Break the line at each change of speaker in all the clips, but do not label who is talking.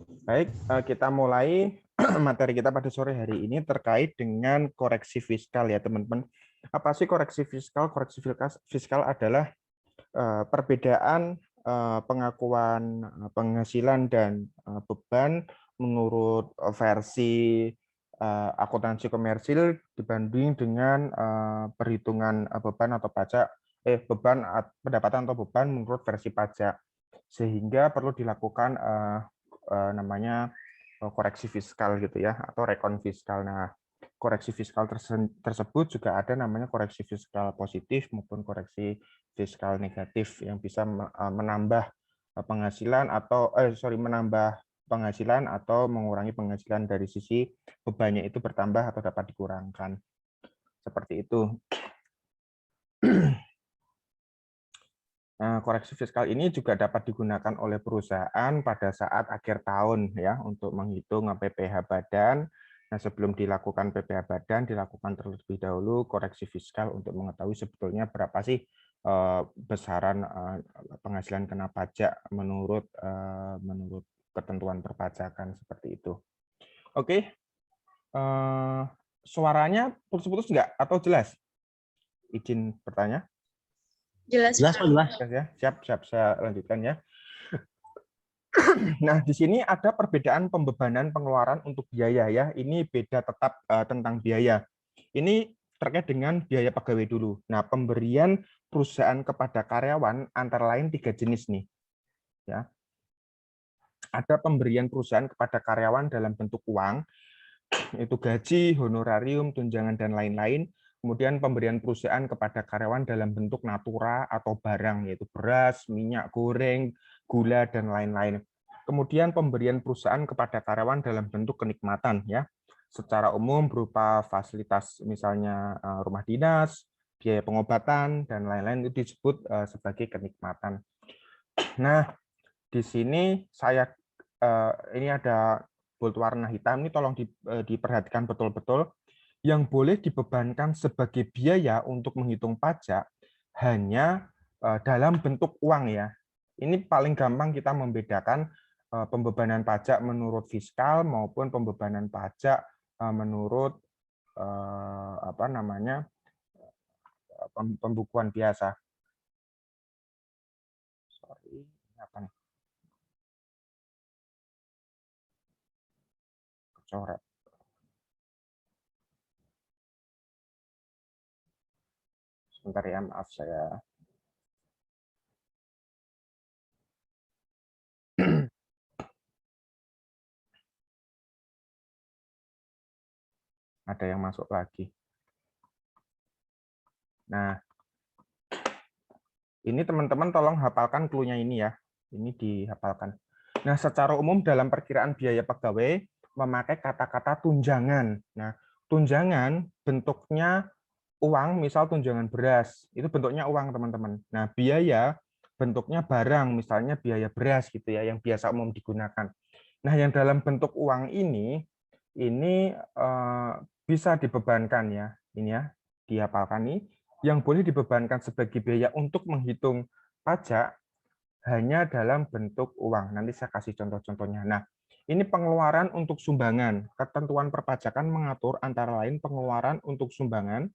Baik, kita mulai materi kita pada sore hari ini terkait dengan koreksi fiskal ya teman-teman. Apa sih koreksi fiskal? Koreksi fiskal adalah perbedaan pengakuan penghasilan dan beban menurut versi akuntansi komersil dibanding dengan perhitungan beban atau pajak pendapatan atau beban menurut versi pajak, sehingga perlu dilakukan namanya koreksi fiskal gitu ya, atau rekon fiskal. Nah, koreksi fiskal tersebut juga ada namanya koreksi fiskal positif maupun koreksi fiskal negatif yang bisa menambah penghasilan atau menambah penghasilan atau mengurangi penghasilan dari sisi bebannya itu bertambah atau dapat dikurangkan. Seperti itu. Nah, koreksi fiskal ini juga dapat digunakan oleh perusahaan pada saat akhir tahun ya untuk menghitung PPh badan. Nah, sebelum dilakukan PPh badan dilakukan terlebih dahulu koreksi fiskal untuk mengetahui sebetulnya berapa sih besaran penghasilan kena pajak menurut ketentuan perpajakan seperti itu. Oke, suaranya putus-putus nggak atau jelas? Izin bertanya.
Jelas,
Jelas, Pak, jelas.
Ya, siap saya lanjutkan ya. Nah, di sini ada perbedaan pembebanan pengeluaran untuk biaya ya. Ini beda tetap tentang biaya. Ini terkait dengan biaya pegawai dulu. Nah, pemberian perusahaan kepada karyawan antara lain 3 jenis nih. Ya. Ada pemberian perusahaan kepada karyawan dalam bentuk uang, itu gaji, honorarium, tunjangan dan lain-lain. Kemudian pemberian perusahaan kepada karyawan dalam bentuk natura atau barang, yaitu beras, minyak goreng, gula, dan lain-lain. Kemudian pemberian perusahaan kepada karyawan dalam bentuk kenikmatan, ya, secara umum berupa fasilitas misalnya rumah dinas, biaya pengobatan, dan lain-lain itu disebut sebagai kenikmatan. Nah, di sini ini ada bold warna hitam, ini tolong diperhatikan betul-betul. Yang boleh dibebankan sebagai biaya untuk menghitung pajak hanya dalam bentuk uang ya. Ini paling gampang kita membedakan pembebanan pajak menurut fiskal maupun pembebanan pajak menurut pembukuan biasa. Sorry, apa nih? Kecoret. Sebentar ya, maaf saya. Ada yang masuk lagi. Nah, ini teman-teman tolong hafalkan clue-nya ini ya. Ini dihafalkan. Nah, secara umum dalam perkiraan biaya pegawai memakai kata-kata tunjangan. Nah, tunjangan bentuknya uang, misal tunjangan beras, itu bentuknya uang, teman-teman. Nah, biaya bentuknya barang, misalnya biaya beras gitu ya, yang biasa umum digunakan. Nah, yang dalam bentuk uang ini bisa dibebankan ya, ini ya, dihafalkan nih, yang boleh dibebankan sebagai biaya untuk menghitung pajak hanya dalam bentuk uang. Nanti saya kasih contoh-contohnya. Nah, ini pengeluaran untuk sumbangan. Ketentuan perpajakan mengatur antara lain pengeluaran untuk sumbangan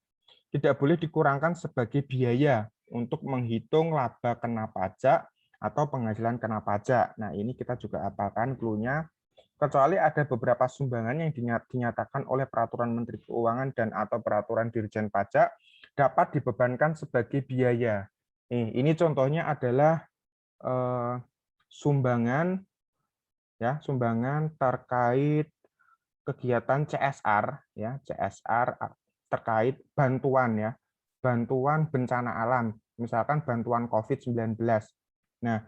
tidak boleh dikurangkan sebagai biaya untuk menghitung laba kena pajak atau penghasilan kena pajak. Nah, ini kita juga hafalkan clue-nya. Kecuali ada beberapa sumbangan yang dinyatakan oleh Peraturan Menteri Keuangan dan atau Peraturan Dirjen Pajak dapat dibebankan sebagai biaya. Ini contohnya adalah sumbangan ya, sumbangan terkait kegiatan CSR ya, CSR terkait bantuan ya, bantuan bencana alam, misalkan bantuan COVID-19. Nah,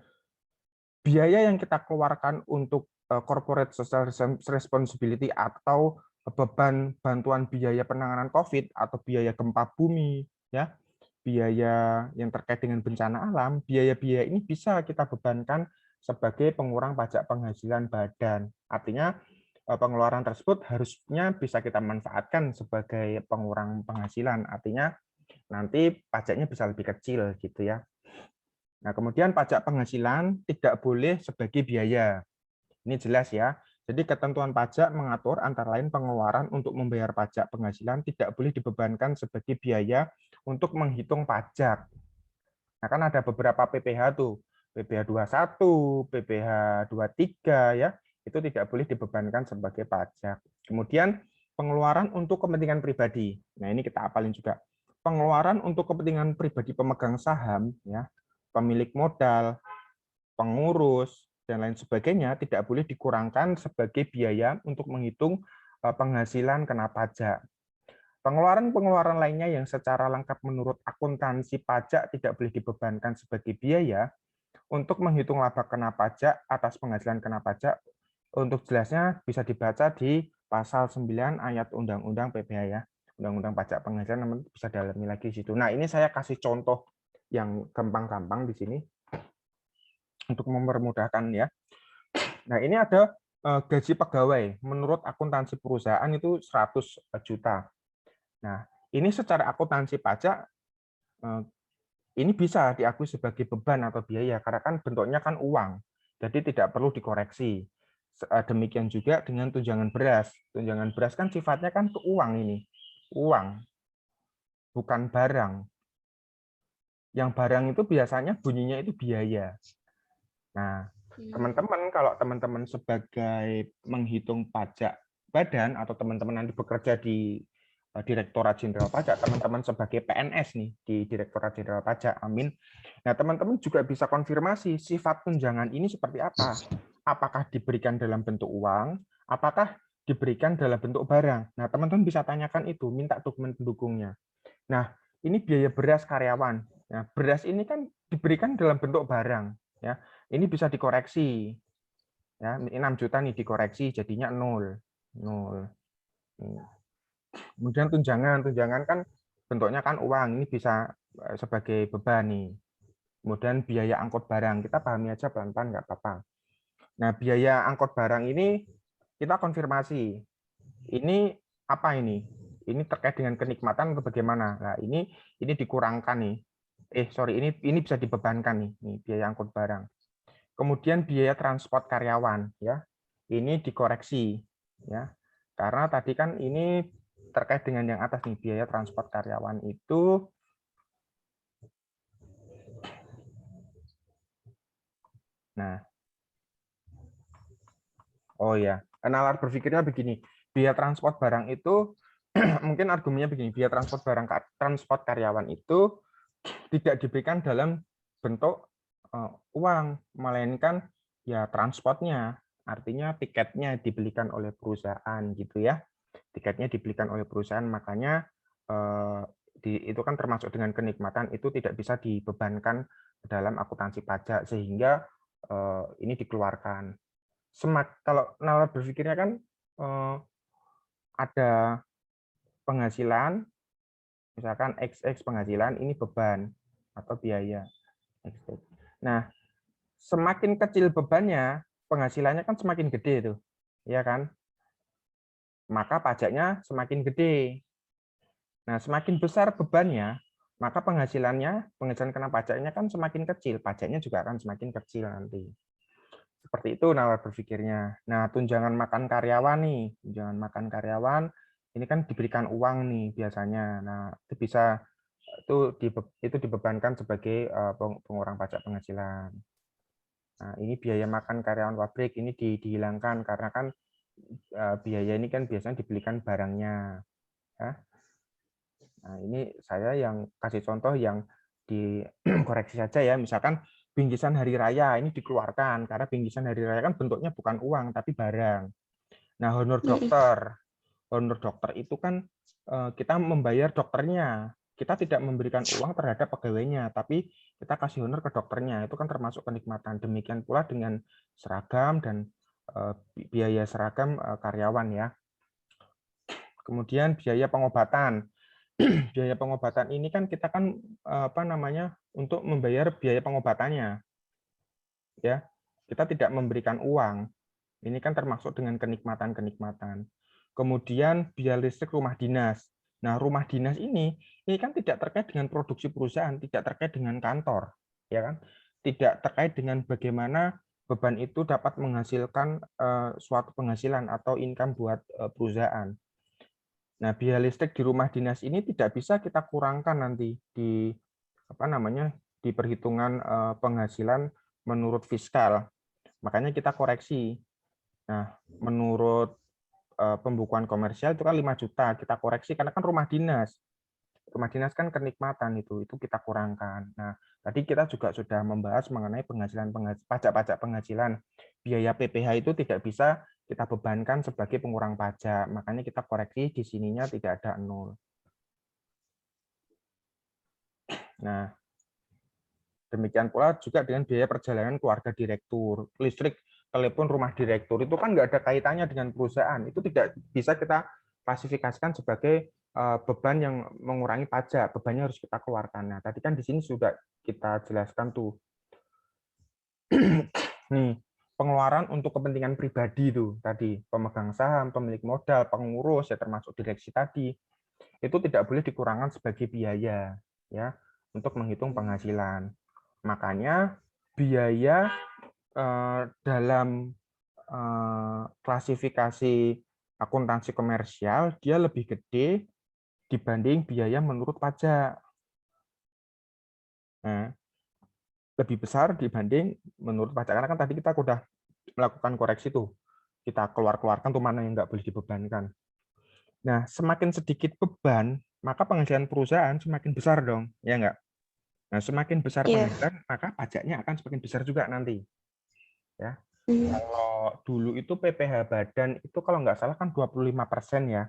biaya yang kita keluarkan untuk corporate social responsibility atau beban bantuan biaya penanganan COVID atau biaya gempa bumi ya, biaya yang terkait dengan bencana alam, biaya-biaya ini bisa kita bebankan sebagai pengurang pajak penghasilan badan. Artinya pengeluaran tersebut harusnya bisa kita manfaatkan sebagai pengurang penghasilan. Artinya nanti pajaknya bisa lebih kecil gitu ya. Nah, kemudian pajak penghasilan tidak boleh sebagai biaya. Ini jelas ya. Jadi ketentuan pajak mengatur antara lain pengeluaran untuk membayar pajak penghasilan tidak boleh dibebankan sebagai biaya untuk menghitung pajak. Nah, kan ada beberapa PPh tuh, PPh 21, PPh 23 ya, itu tidak boleh dibebankan sebagai pajak. Kemudian pengeluaran untuk kepentingan pribadi. Nah, ini kita apalin juga. Pengeluaran untuk kepentingan pribadi pemegang saham ya, pemilik modal, pengurus, dan lain sebagainya tidak boleh dikurangkan sebagai biaya untuk menghitung penghasilan kena pajak. Pengeluaran-pengeluaran lainnya yang secara lengkap menurut akuntansi pajak tidak boleh dibebankan sebagai biaya untuk menghitung laba kena pajak atas penghasilan kena pajak. Untuk jelasnya bisa dibaca di pasal 9 ayat Undang-Undang PPh ya. Undang-Undang Pajak Penghasilan, namun bisa dalami lagi di situ. Nah, ini saya kasih contoh yang gampang-gampang di sini untuk mempermudahkan ya. Nah, ini ada gaji pegawai. Menurut akuntansi perusahaan itu 100 juta. Nah, ini secara akuntansi pajak ini bisa diakui sebagai beban atau biaya karena kan bentuknya kan uang. Jadi tidak perlu dikoreksi. Demikian juga dengan tunjangan beras. Tunjangan beras kan sifatnya kan ke uang ini. Uang, bukan barang. Yang barang itu biasanya bunyinya itu biaya. Nah, teman-teman kalau teman-teman sebagai menghitung pajak badan atau teman-teman nanti bekerja di Direktorat Jenderal Pajak, teman-teman sebagai PNS nih di Direktorat Jenderal Pajak, amin. Nah, teman-teman juga bisa konfirmasi sifat tunjangan ini seperti apa. Apakah diberikan dalam bentuk uang, apakah diberikan dalam bentuk barang. Nah, teman-teman bisa tanyakan itu, minta dokumen pendukungnya. Nah, ini biaya beras karyawan. Nah, beras ini kan diberikan dalam bentuk barang, ya. Ini bisa dikoreksi. Ya, 6 juta nih dikoreksi jadinya 0. 0. Kemudian tunjangan kan bentuknya kan uang, ini bisa sebagai beban nih. Kemudian biaya angkut barang, kita pahami aja pelan-pelan nggak apa-apa. Nah, biaya angkut barang ini kita konfirmasi. Ini apa ini? Ini terkait dengan kenikmatan atau bagaimana? Nah, ini dikurangkan nih. Sorry, ini bisa dibebankan nih biaya angkut barang. Kemudian biaya transport karyawan ya. Ini dikoreksi ya. Karena tadi kan ini terkait dengan yang atas nih, biaya transport karyawan itu oh ya, nalar berpikirnya begini, biaya transport barang itu mungkin argumennya begini, biaya transport karyawan itu tidak diberikan dalam bentuk uang, melainkan ya transportnya, artinya tiketnya dibelikan oleh perusahaan gitu ya. Tiketnya dibelikan oleh perusahaan, makanya itu kan termasuk dengan kenikmatan, itu tidak bisa dibebankan dalam akuntansi pajak sehingga ini dikeluarkan. Kalau nalar berpikirnya kan ada penghasilan, misalkan XX penghasilan, ini beban atau biaya. Nah, semakin kecil bebannya, penghasilannya kan semakin gede tuh, ya kan? Maka pajaknya semakin gede. Nah, semakin besar bebannya, maka penghasilan kena pajaknya kan semakin kecil, pajaknya juga akan semakin kecil nanti. Seperti itu nalar berpikirnya. Nah, tunjangan makan karyawan nih, tunjangan makan karyawan ini kan diberikan uang nih biasanya. Nah, itu bisa itu dibebankan sebagai pengurang pajak penghasilan. Nah, ini biaya makan karyawan pabrik ini dihilangkan karena kan biaya ini kan biasanya dibelikan barangnya. Ya. Nah, ini saya yang kasih contoh yang dikoreksi saja ya. Misalkan bingkisan hari raya ini dikeluarkan karena bingkisan hari raya kan bentuknya bukan uang tapi barang. Nah, honor dokter itu kan kita membayar dokternya. Kita tidak memberikan uang terhadap pegawainya, tapi kita kasih honor ke dokternya. Itu kan termasuk kenikmatan. Demikian pula dengan seragam dan biaya seragam karyawan ya. Kemudian biaya pengobatan. Biaya pengobatan ini kan kita kan untuk membayar biaya pengobatannya. Ya. Kita tidak memberikan uang. Ini kan termasuk dengan kenikmatan-kenikmatan. Kemudian biaya listrik rumah dinas. Nah, rumah dinas ini kan tidak terkait dengan produksi perusahaan, tidak terkait dengan kantor, ya kan? Tidak terkait dengan bagaimana beban itu dapat menghasilkan suatu penghasilan atau income buat perusahaan. Nah, biaya listrik di rumah dinas ini tidak bisa kita kurangkan nanti di di perhitungan penghasilan menurut fiskal. Makanya kita koreksi. Nah, menurut pembukuan komersial itu kan 5 juta, kita koreksi karena kan rumah dinas. Rumah dinas kan kenikmatan itu kita kurangkan. Nah, tadi kita juga sudah membahas mengenai pajak-pajak penghasilan. Biaya PPh itu tidak bisa kita bebankan sebagai pengurang pajak, makanya kita koreksi di sininya tidak ada 0. Nah, demikian pula juga dengan biaya perjalanan keluarga direktur, listrik, telepon rumah direktur, itu kan nggak ada kaitannya dengan perusahaan. Itu tidak bisa kita klasifikasikan sebagai beban yang mengurangi pajak, bebannya harus kita keluarkan. Nah, tadi kan di sini sudah kita jelaskan tuh. Nih, pengeluaran untuk kepentingan pribadi itu tadi, pemegang saham, pemilik modal, pengurus, ya termasuk direksi tadi, itu tidak boleh dikurangkan sebagai biaya ya untuk menghitung penghasilan. Makanya biaya dalam klasifikasi akuntansi komersial dia lebih gede dibanding biaya menurut pajak. Nah, lebih besar dibanding menurut pajak karena kan tadi kita sudah melakukan koreksi tuh. Kita keluarkan tuh mana yang nggak boleh dibebankan. Nah, semakin sedikit beban, maka penghasilan perusahaan semakin besar dong, ya nggak? Nah, semakin besar penghasilan, maka pajaknya akan semakin besar juga nanti. Ya. Kalau dulu itu PPh badan itu kalau nggak salah kan 25% ya.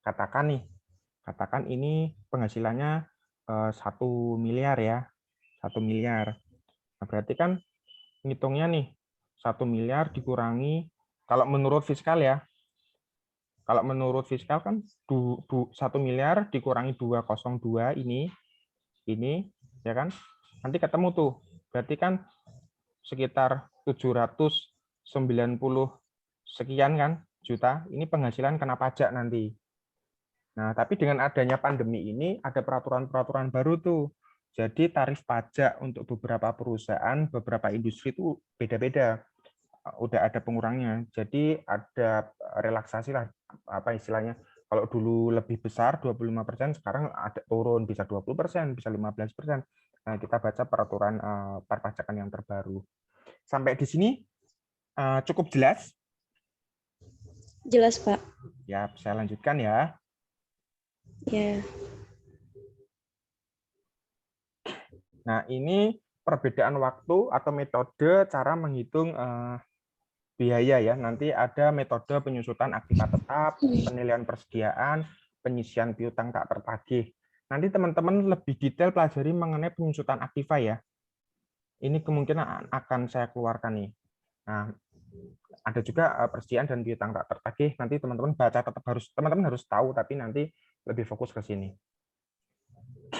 Katakan ini penghasilannya 1 miliar ya, 1 miliar. Nah, berarti kan ngitungnya nih 1 miliar dikurangi kalau menurut fiskal ya. Kalau menurut fiskal kan 1 miliar dikurangi 202 ini ya kan. Nanti ketemu tuh. Berarti kan sekitar 790 sekian kan juta. Ini penghasilan kena pajak nanti. Nah, tapi dengan adanya pandemi ini ada peraturan-peraturan baru tuh. Jadi tarif pajak untuk beberapa perusahaan, beberapa industri itu beda-beda. Udah ada pengurangnya. Jadi ada relaksasi lah apa istilahnya. Kalau dulu lebih besar 25%, sekarang ada turun bisa 20%, bisa 15%. Nah, kita baca peraturan perpajakan yang terbaru. Sampai di sini cukup jelas?
Jelas, Pak.
Ya, saya lanjutkan ya.
Ya.
Nah, ini perbedaan waktu atau metode cara menghitung biaya ya. Nanti ada metode penyusutan aktiva tetap, penilaian persediaan, penyisian piutang tak tertagih. Nanti teman-teman lebih detail pelajari mengenai penyusutan aktiva ya. Ini kemungkinan akan saya keluarkan nih. Nah, ada juga persediaan dan piutang tak tertagih. Nanti teman-teman baca teman-teman harus tahu, tapi nanti lebih fokus ke sini.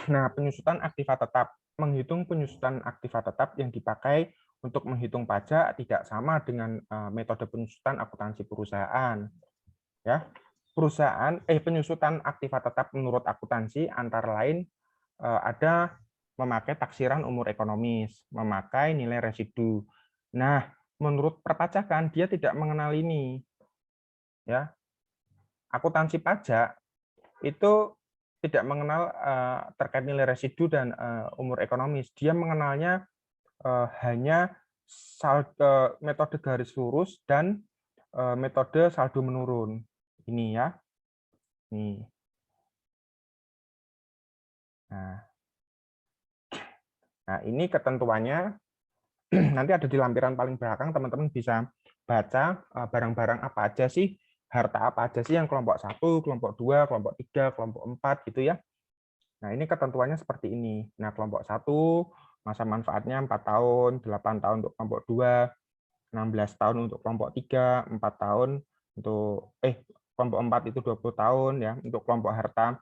Nah, penyusutan aktiva tetap, menghitung penyusutan aktiva tetap yang dipakai untuk menghitung pajak tidak sama dengan metode penyusutan akuntansi perusahaan. Ya, penyusutan aktiva tetap menurut akuntansi antara lain ada memakai taksiran umur ekonomis, memakai nilai residu. Nah, menurut perpajakan dia tidak mengenal ini. Ya, akuntansi pajak itu tidak mengenal terkait nilai residu dan umur ekonomis. Dia mengenalnya hanya metode garis lurus dan metode saldo menurun. Ini ya. Nih. Nah, ini ketentuannya nanti ada di lampiran paling belakang, teman-teman bisa baca barang-barang apa aja sih, harta apa aja sih yang kelompok 1, kelompok 2, kelompok 3, kelompok 4 gitu ya. Nah, ini ketentuannya seperti ini. Nah, kelompok 1 masa manfaatnya 4 tahun, 8 tahun untuk kelompok 2, 16 tahun untuk kelompok 3, 4 tahun untuk kelompok 4 itu 20 tahun ya. Untuk kelompok harta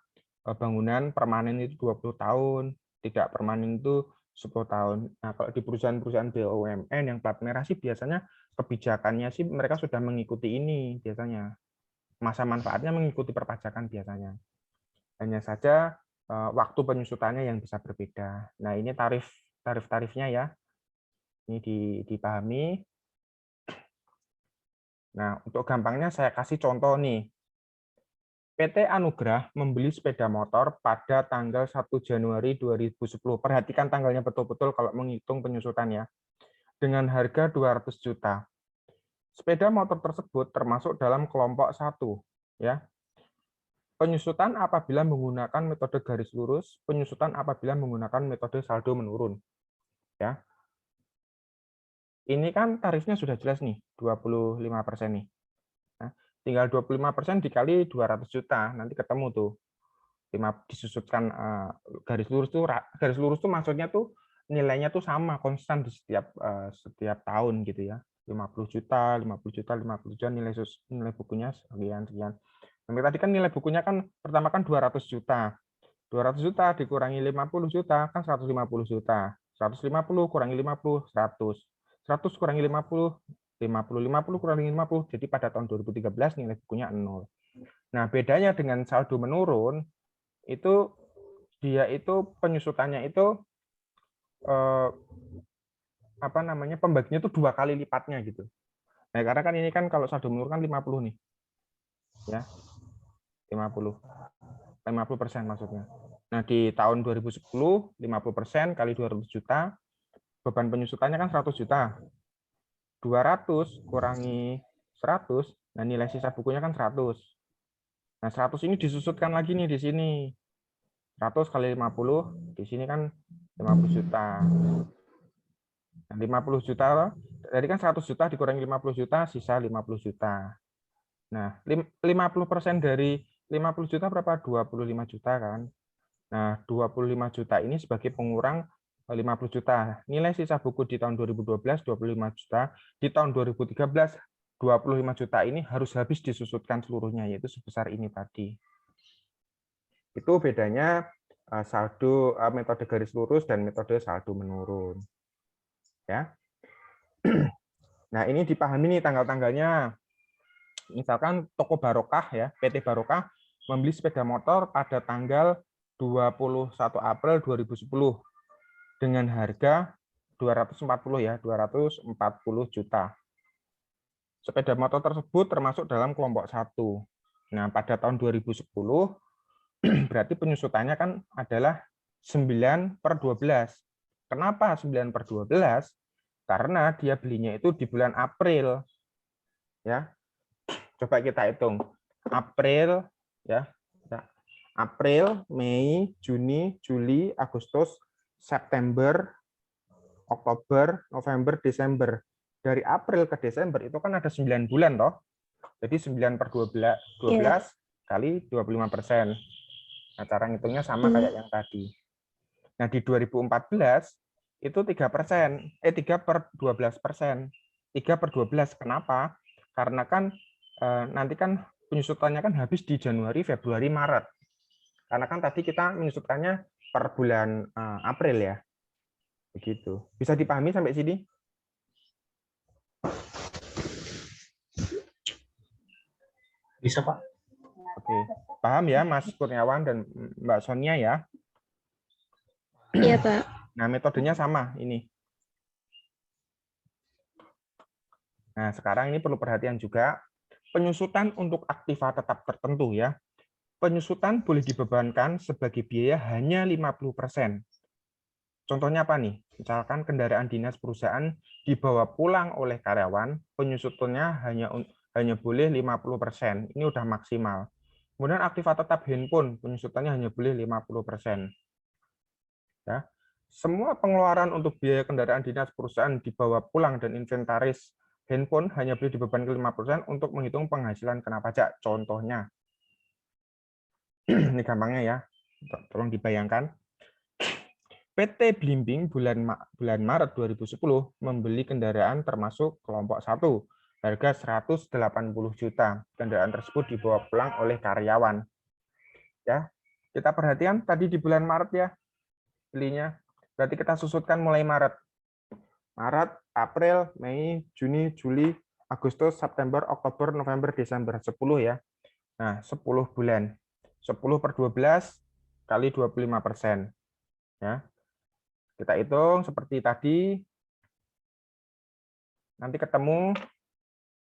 bangunan permanen itu 20 tahun, tidak permanen itu 10 tahun. Nah, kalau di perusahaan-perusahaan BUMN yang plat merah sih biasanya kebijakannya sih mereka sudah mengikuti ini biasanya. Masa manfaatnya mengikuti perpajakan biasanya. Hanya saja waktu penyusutannya yang bisa berbeda. Nah, ini tarif-tarifnya ya. Ini dipahami. Nah, untuk gampangnya saya kasih contoh nih. PT Anugrah membeli sepeda motor pada tanggal 1 Januari 2010. Perhatikan tanggalnya betul-betul kalau menghitung penyusutan ya. Dengan harga 200 juta. Sepeda motor tersebut termasuk dalam kelompok 1 ya. Penyusutan apabila menggunakan metode garis lurus, penyusutan apabila menggunakan metode saldo menurun. Ya. Ini kan tarifnya sudah jelas nih, 25% nih. Nah, tinggal 25% dikali 200 juta, nanti ketemu tuh. Disusutkan garis lurus tuh maksudnya tuh nilainya tuh sama, konstan di setiap tahun gitu ya. 50 juta, 50 juta, 50 juta nilai bukunya sekian sekian. Tapi tadi kan nilai bukunya kan pertama kan 200 juta. 200 juta dikurangi 50 juta kan 150 juta. 150 kurangi 50, 100. 100 kurangi 50, 50. 50 kurangi 50. Jadi pada tahun 2013 nilai bukunya 0. Nah, bedanya dengan saldo menurun, itu dia itu penyusutannya itu apa namanya, pembaginya itu 2 kali lipatnya gitu. Nah, karena kan ini kan kalau saldo menurun kan 50 nih. Ya. 50% maksudnya. Nah, di tahun 2010 50% kali 200 juta, beban penyusutannya kan 100 juta. 200 kurangi 100, nah nilai sisa bukunya kan 100. Nah, 100 ini disusutkan lagi nih di sini. 100 kali 50, di sini kan 50 juta. Nah, 50 juta, tadi kan 100 juta dikurangi 50 juta, sisa 50 juta. Nah, 50% dari 50 juta berapa? 25 juta kan. Nah, 25 juta ini sebagai pengurang 50 juta. Nilai sisa buku di tahun 2012, 25 juta. Di tahun 2013, 25 juta ini harus habis disusutkan seluruhnya, yaitu sebesar ini tadi. Itu bedanya saldo metode garis lurus dan metode saldo menurun. Ya. Nah, ini dipahami nih tanggal-tanggalnya. Misalkan toko Barokah ya, PT Barokah membeli sepeda motor pada tanggal 21 April 2010 dengan harga 240 ya, 240 juta. Sepeda motor tersebut termasuk dalam kelompok 1. Nah, pada tahun 2010 berarti penyusutannya kan adalah 9/12. Kenapa 9/12? Karena dia belinya itu di bulan April. Ya. Coba kita hitung. April ya. April, Mei, Juni, Juli, Agustus, September, Oktober, November, Desember. Dari April ke Desember itu kan ada 9 bulan toh. Jadi 9/12 kali 25%. Nah, cara ngitungnya sama kayak yang tadi. Nah, di 2014 itu 3%, 3/12%. 3/12. Kenapa? Karena kan nanti kan penyusutannya kan habis di Januari, Februari, Maret. Karena kan tadi kita menyusutannya per bulan April ya. Begitu. Bisa dipahami sampai sini?
Bisa, Pak.
Oke. Paham ya Mas Kurniawan dan Mbak Sonia ya?
Iya, Pak.
Nah, metodenya sama ini. Nah, sekarang ini perlu perhatian juga. Penyusutan untuk aktiva tetap tertentu ya. Penyusutan boleh dibebankan sebagai biaya hanya 50%. Contohnya apa nih? Misalkan kendaraan dinas perusahaan dibawa pulang oleh karyawan, penyusutannya hanya boleh 50%. Ini udah maksimal. Kemudian aktiva tetap handphone, penyusutannya hanya boleh 50%. Ya. Semua pengeluaran untuk biaya kendaraan dinas perusahaan dibawa pulang dan inventaris handphone hanya boleh dibebankan 5% untuk menghitung penghasilan kena pajak. Contohnya. Ini gampangnya ya. Tolong dibayangkan. PT Blimbing bulan Maret 2010 membeli kendaraan termasuk kelompok 1, harga 180 juta. Kendaraan tersebut dibawa pulang oleh karyawan. Ya, kita perhatikan tadi di bulan Maret ya belinya. Berarti kita susutkan mulai Maret. Maret, April, Mei, Juni, Juli, Agustus, September, Oktober, November, Desember. 10 ya. Nah, 10 bulan. 10/12 kali 25%. Ya. Kita hitung seperti tadi. Nanti ketemu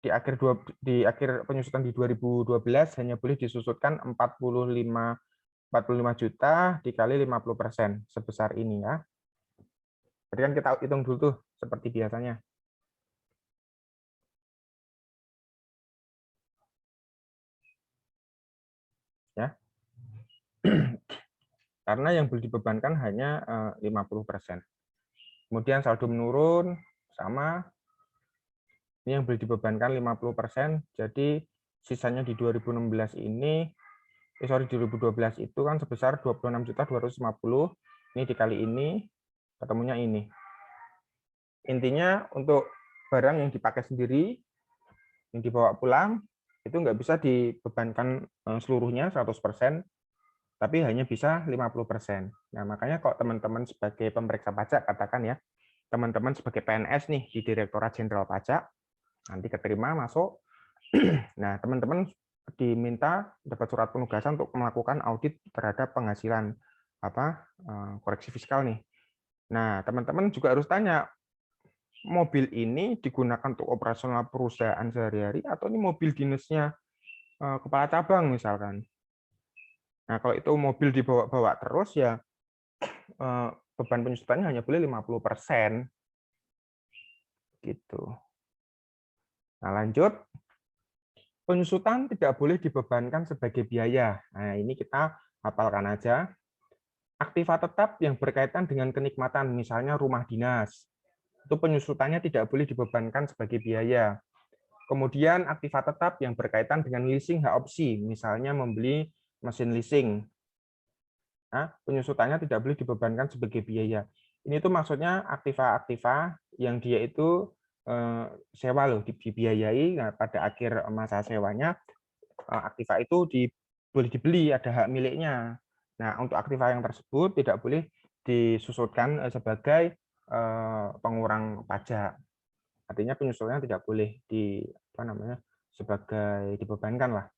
di akhir penyusutan di 2012 hanya boleh disusutkan 45 juta dikali 50% sebesar ini ya. Jadi kan kita hitung dulu tuh seperti biasanya. Ya. Karena yang boleh dibebankan hanya 50%. Kemudian saldo menurun sama. Ini yang boleh dibebankan 50%, jadi sisanya di 2016 ini, di 2012 itu kan sebesar 26.250, ini dikali ini, ketemunya ini. Intinya untuk barang yang dipakai sendiri, yang dibawa pulang, itu nggak bisa dibebankan seluruhnya 100%, tapi hanya bisa 50%. Nah, makanya kok teman-teman sebagai pemeriksa pajak, katakan ya, teman-teman sebagai PNS nih di Direktorat Jenderal Pajak, nanti keterima masuk. Nah, teman-teman diminta dapat surat penugasan untuk melakukan audit terhadap penghasilan koreksi fiskal nih. Nah, teman-teman juga harus tanya, mobil ini digunakan untuk operasional perusahaan sehari-hari atau ini mobil dinasnya kepala cabang misalkan. Nah, kalau itu mobil dibawa-bawa terus ya beban penyusutannya hanya boleh 50%. Gitu. Nah, lanjut. Penyusutan tidak boleh dibebankan sebagai biaya. Nah, ini kita hafalkan aja. Aktiva tetap yang berkaitan dengan kenikmatan, misalnya rumah dinas, itu penyusutannya tidak boleh dibebankan sebagai biaya. Kemudian aktiva tetap yang berkaitan dengan leasing hak opsi, misalnya membeli mesin leasing. Nah, penyusutannya tidak boleh dibebankan sebagai biaya. Ini tuh maksudnya aktiva-aktiva yang dia itu sewa loh, dibiayai. Nah, pada akhir masa sewanya aktiva itu boleh dibeli, ada hak miliknya. Nah, untuk aktiva yang tersebut tidak boleh disusutkan sebagai pengurang pajak. Artinya penyusutannya tidak boleh sebagai dibebankan lah.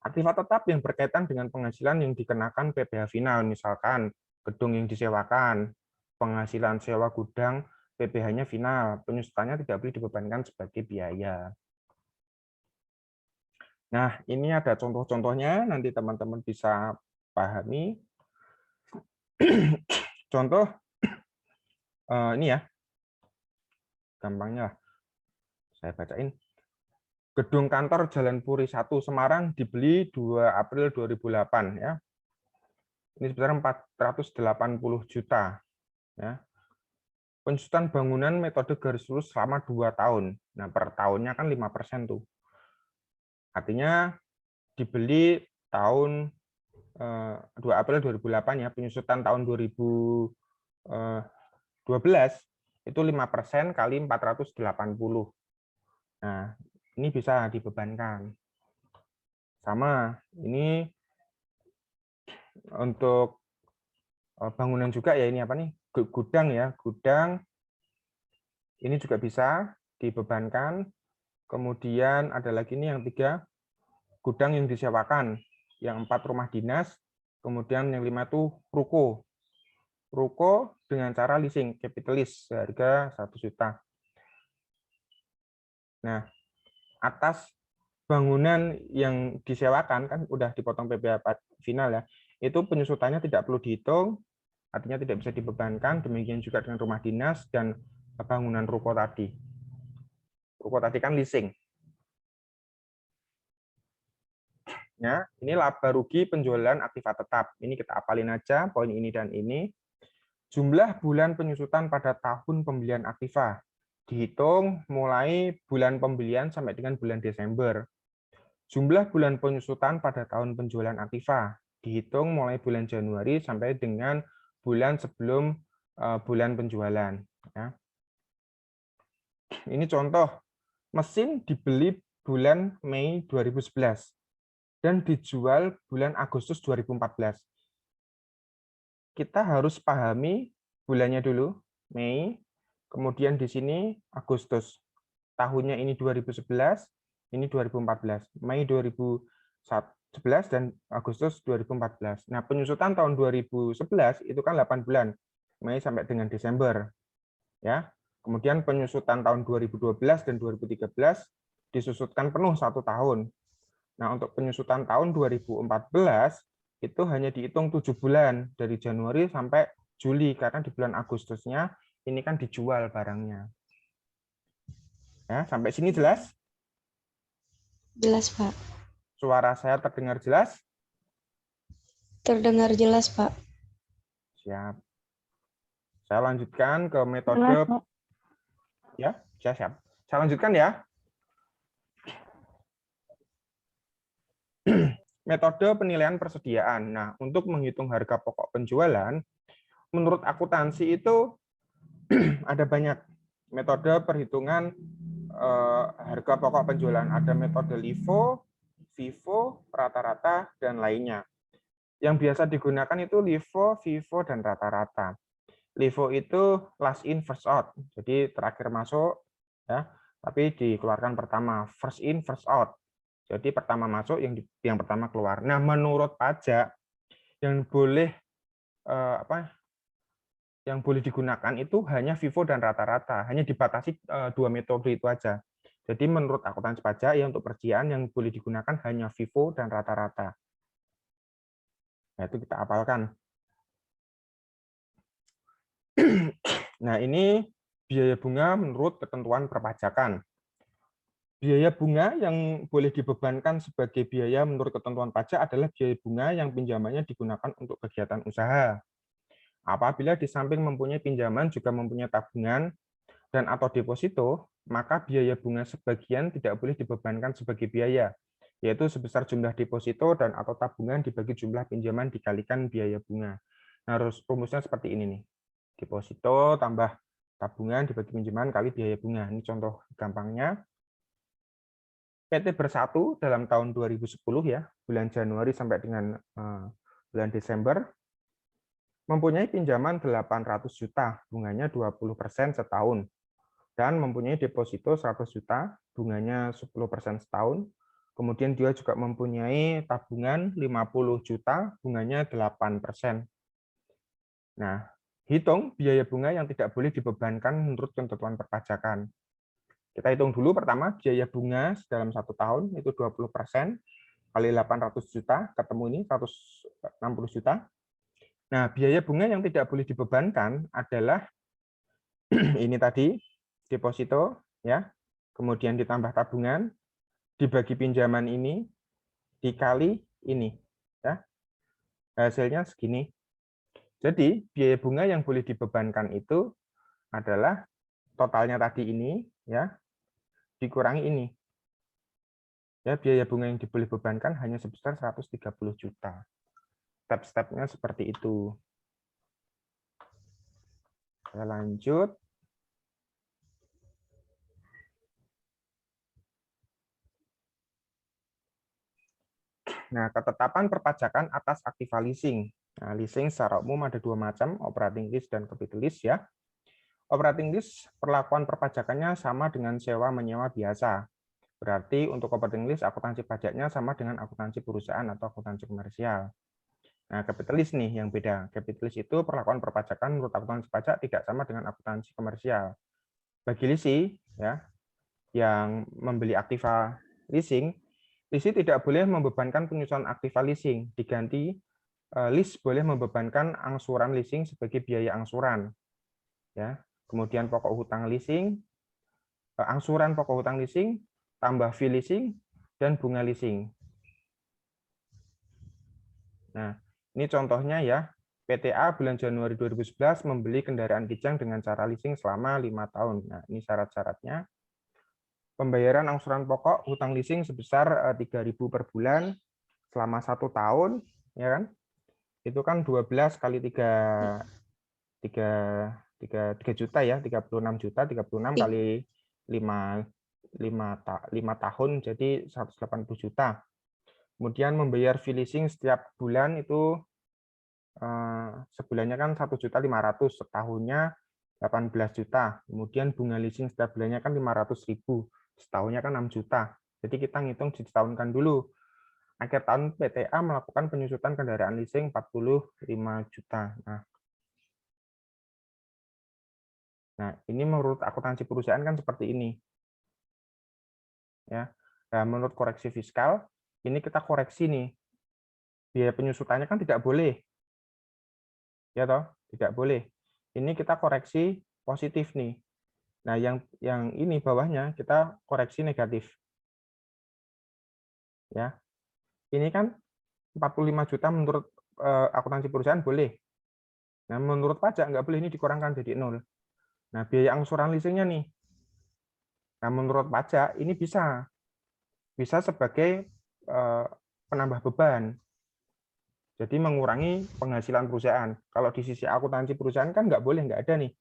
Aktiva tetap yang berkaitan dengan penghasilan yang dikenakan PPh final, misalkan gedung yang disewakan, penghasilan sewa gudang, PPh-nya final, penyusutannya tidak boleh dibebankan sebagai biaya. Nah, ini ada contoh-contohnya, nanti teman-teman bisa pahami. Contoh, ini ya, gampangnya lah, saya bacain. Gedung kantor Jalan Puri 1 Semarang dibeli 2 April 2008. Ya. Ini sebesar 480 juta. Ya. Penyusutan bangunan metode garis lurus selama 2 tahun. Nah, per tahunnya kan 5% tuh. Artinya dibeli tahun 2 April 2008 ya, penyusutan tahun 2012 itu 5% kali 480. Nah, ini bisa dibebankan. Sama, ini untuk bangunan juga ya, ini apa nih? Gudang ya, gudang ini juga bisa dibebankan. Kemudian ada lagi nih yang 3, gudang yang disewakan, yang 4 rumah dinas, kemudian yang 5 itu ruko. Ruko dengan cara leasing, capitalis, harga 1 juta. Nah, atas bangunan yang disewakan, kan udah dipotong PPh final ya, itu penyusutannya tidak perlu dihitung, artinya tidak bisa dibebankan, demikian juga dengan rumah dinas dan bangunan ruko tadi. Ruko tadi kan leasing. Ya, ini laba rugi penjualan aktiva tetap. Ini kita apalin aja, poin ini dan ini. Jumlah bulan penyusutan pada tahun pembelian aktiva. Dihitung mulai bulan pembelian sampai dengan bulan Desember. Jumlah bulan penyusutan pada tahun penjualan aktiva. Dihitung mulai bulan Januari sampai dengan bulan sebelum bulan penjualan. Ya. Ini contoh, mesin dibeli bulan Mei 2011. Dan dijual bulan Agustus 2014. Kita harus pahami bulannya dulu, Mei, kemudian di sini Agustus. Tahunnya ini 2011, ini 2014. Mei 2011 dan Agustus 2014. Nah, penyusutan tahun 2011 itu kan 8 bulan, Mei sampai dengan Desember. Ya. Kemudian penyusutan tahun 2012 dan 2013 disusutkan penuh 1 tahun. Nah, untuk penyusutan tahun 2014 itu hanya dihitung 7 bulan dari Januari sampai Juli karena di bulan Agustusnya ini kan dijual barangnya. Ya, sampai sini jelas?
Jelas, Pak.
Suara saya terdengar jelas?
Terdengar jelas, Pak.
Siap. Saya lanjutkan ke metode
Jelas, Pak.
ya, siap. Saya lanjutkan ya. Metode penilaian persediaan. Nah, untuk menghitung harga pokok penjualan, menurut akuntansi itu ada banyak metode perhitungan harga pokok penjualan. Ada metode LIFO, FIFO, rata-rata, dan lainnya. Yang biasa digunakan itu LIFO, FIFO, dan rata-rata. LIFO itu last in, first out. Jadi terakhir masuk, ya, tapi dikeluarkan pertama. First in, first out. Jadi pertama masuk, yang pertama keluar. Nah, menurut pajak yang boleh yang boleh digunakan itu hanya FIFO dan rata-rata, hanya dibatasi 2 metode itu aja. Jadi menurut akuntansi pajak ya untuk perincian yang boleh digunakan hanya FIFO dan rata-rata. Nah, itu kita hafalkan. Nah, ini biaya bunga menurut ketentuan perpajakan. Biaya bunga yang boleh dibebankan sebagai biaya menurut ketentuan pajak adalah biaya bunga yang pinjamannya digunakan untuk kegiatan usaha. Apabila di samping mempunyai pinjaman juga mempunyai tabungan dan atau deposito, maka biaya bunga sebagian tidak boleh dibebankan sebagai biaya, yaitu sebesar jumlah deposito dan atau tabungan dibagi jumlah pinjaman dikalikan biaya bunga. Nah, rumusnya seperti ini nih. Deposito tambah tabungan dibagi pinjaman kali biaya bunga. Ini contoh gampangnya. PT Bersatu dalam tahun 2010 ya, bulan Januari sampai dengan bulan Desember, mempunyai pinjaman 800 juta, bunganya 20% setahun. Dan mempunyai deposito 100 juta, bunganya 10% setahun. Kemudian dia juga mempunyai tabungan 50 juta, bunganya 8%. Nah, hitung biaya bunga yang tidak boleh dibebankan menurut ketentuan perpajakan. Kita hitung dulu pertama, biaya bunga dalam 1 tahun itu 20%, kali 800 juta, ketemu ini 160 juta. Nah, biaya bunga yang tidak boleh dibebankan adalah ini tadi, deposito, ya, kemudian ditambah tabungan, dibagi pinjaman ini, dikali ini. Ya. Hasilnya segini. Jadi, biaya bunga yang boleh dibebankan itu adalah totalnya tadi ini, ya, dikurangi ini. Ya, biaya bunga yang boleh dibebankan hanya sebesar 130 juta. Step-stepnya seperti itu. Saya lanjut. Nah, ketetapan perpajakan atas aktiva leasing. Nah, leasing secara umum ada 2 macam, operating lease dan capital lease ya. Operating lease perlakuan perpajakannya sama dengan sewa menyewa biasa. Berarti untuk operating lease akuntansi pajaknya sama dengan akuntansi perusahaan atau akuntansi komersial. Nah, capital lease nih yang beda. Capital lease itu perlakuan perpajakan menurut akuntansi pajak tidak sama dengan akuntansi komersial. Bagi leasing ya, yang membeli aktiva leasing, leasing tidak boleh membebankan penyusunan aktiva leasing, diganti lease boleh membebankan angsuran leasing sebagai biaya angsuran. Ya. Kemudian pokok hutang leasing, angsuran pokok hutang leasing, tambah fee leasing, dan bunga leasing. Nah, ini contohnya ya, PTA bulan Januari 2011 membeli kendaraan Kijang dengan cara leasing selama 5 tahun. Nah, ini syarat-syaratnya. Pembayaran angsuran pokok hutang leasing sebesar 3.000 per bulan selama 1 tahun, ya kan? Itu kan 12 kali 3 juta ya, 36 juta, 36 kali 5 tahun jadi 180 juta. Kemudian membayar fee leasing setiap bulan itu sebulannya kan 1.500.000, setahunnya 18 juta. Kemudian bunga leasing setiap bulannya kan 500.000, setahunnya kan 6 juta. Jadi kita ngitung disetahunkan dulu. Akhir tahun PTA melakukan penyusutan kendaraan leasing 45 juta. Nah, ini menurut akuntansi perusahaan kan seperti ini. Ya. Nah, menurut koreksi fiskal, ini kita koreksi nih. Biaya penyusutannya kan tidak boleh. Ya toh? Tidak boleh. Ini kita koreksi positif nih. Nah, yang ini bawahnya kita koreksi negatif. Ya. Ini kan 45 juta menurut akuntansi perusahaan boleh. Nah, menurut pajak nggak boleh, ini dikurangkan jadi 0. Nah, biaya angsuran leasingnya nih. Nah, menurut pajak ini bisa sebagai penambah beban. Jadi mengurangi penghasilan perusahaan. Kalau di sisi akuntansi perusahaan kan nggak boleh, nggak ada nih.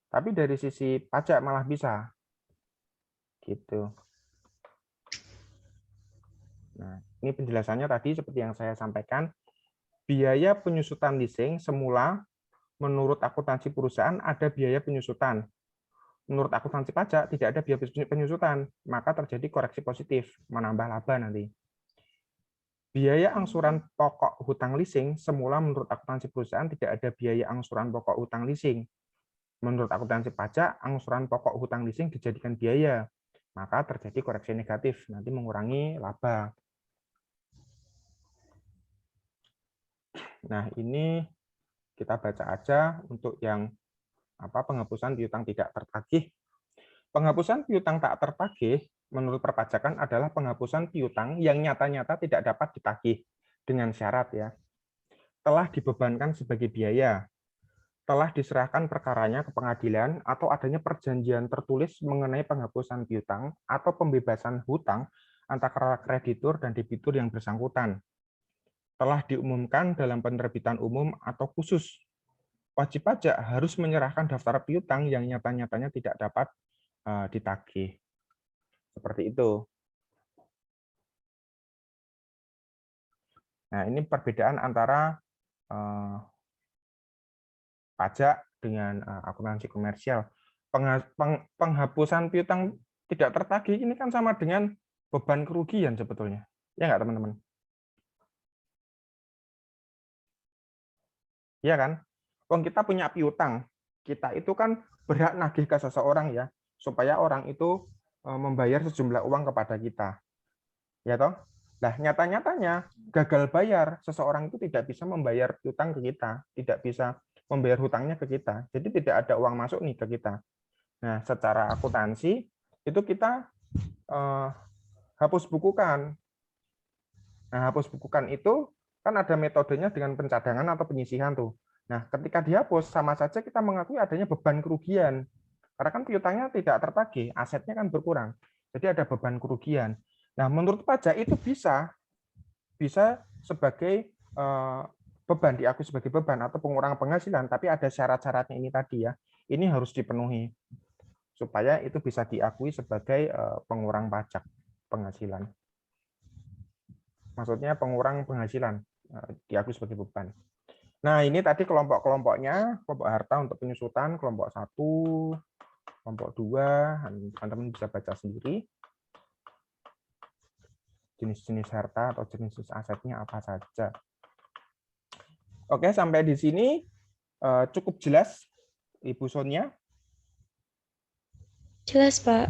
Tapi dari sisi pajak malah bisa. Gitu. Nah, ini penjelasannya tadi seperti yang saya sampaikan. Biaya penyusutan leasing semula menurut akuntansi perusahaan ada biaya penyusutan. Menurut akuntansi pajak tidak ada biaya penyusutan, maka terjadi koreksi positif, menambah laba nanti. Biaya angsuran pokok hutang leasing semula menurut akuntansi perusahaan tidak ada biaya angsuran pokok hutang leasing. Menurut akuntansi pajak, angsuran pokok hutang leasing dijadikan biaya, maka terjadi koreksi negatif, nanti mengurangi laba. Nah, ini kita baca aja untuk yang penghapusan piutang tidak tertagih. Penghapusan piutang tak tertagih menurut perpajakan adalah penghapusan piutang yang nyata-nyata tidak dapat ditagih dengan syarat ya. Telah dibebankan sebagai biaya, telah diserahkan perkaranya ke pengadilan atau adanya perjanjian tertulis mengenai penghapusan piutang atau pembebasan hutang antara kreditur dan debitur yang bersangkutan. Telah diumumkan dalam penerbitan umum atau khusus. Wajib pajak harus menyerahkan daftar piutang yang nyata-nyatanya tidak dapat ditagih. Seperti itu. Nah, ini perbedaan antara pajak dengan akuntansi komersial. Penghapusan piutang tidak tertagih ini kan sama dengan beban kerugian sebetulnya. Ya nggak, teman-teman? Iya kan? Wong kita punya piutang, kita itu kan berhak nagih ke seseorang ya, supaya orang itu membayar sejumlah uang kepada kita. Ya toh? Nah, nyata-nyatanya gagal bayar, seseorang itu tidak bisa membayar hutang ke kita, tidak bisa membayar hutangnya ke kita. Jadi tidak ada uang masuk nih ke kita. Nah, secara akuntansi itu kita hapus bukukan. Nah, hapus bukukan itu kan ada metodenya dengan pencadangan atau penyisihan tuh. Nah, ketika dihapus sama saja kita mengakui adanya beban kerugian. Karena kan piutangnya tidak tertagih, asetnya kan berkurang. Jadi ada beban kerugian. Nah, menurut pajak itu bisa sebagai beban, diakui sebagai beban atau pengurangan penghasilan, tapi ada syarat-syaratnya ini tadi ya. Ini harus dipenuhi supaya itu bisa diakui sebagai pengurang pajak penghasilan. Maksudnya pengurang penghasilan, diakui sebagai beban. Nah, ini tadi kelompok-kelompoknya, kelompok harta untuk penyusutan, kelompok 1, kelompok 2, teman-teman bisa baca sendiri. Jenis-jenis harta atau jenis asetnya apa saja. Oke, sampai di sini cukup jelas, Ibu Sonia?
Jelas, Pak.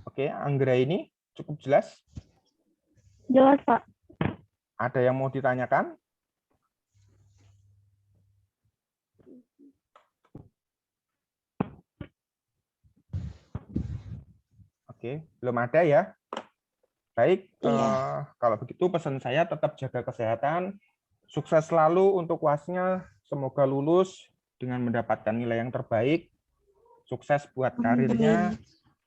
Oke, Anggra ini cukup jelas?
Jelas, Pak.
Ada yang mau ditanyakan? Oke, belum ada ya? Baik, kalau begitu pesan saya tetap jaga kesehatan, sukses selalu untuk UAS-nya, semoga lulus dengan mendapatkan nilai yang terbaik, sukses buat karirnya,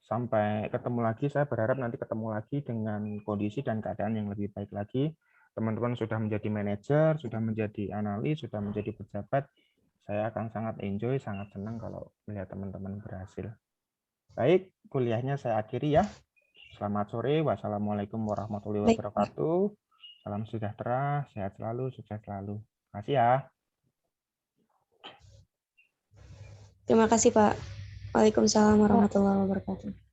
sampai ketemu lagi, saya berharap nanti ketemu lagi dengan kondisi dan keadaan yang lebih baik lagi. Teman-teman sudah menjadi manajer, sudah menjadi analis, sudah menjadi pejabat, saya akan sangat enjoy, sangat senang kalau melihat teman-teman berhasil. Baik, kuliahnya saya akhiri ya. Selamat sore, wassalamualaikum warahmatullahi wabarakatuh. Salam sejahtera, sehat selalu, sukses selalu. Terima kasih ya.
Terima kasih, Pak. Waalaikumsalam warahmatullahi wabarakatuh.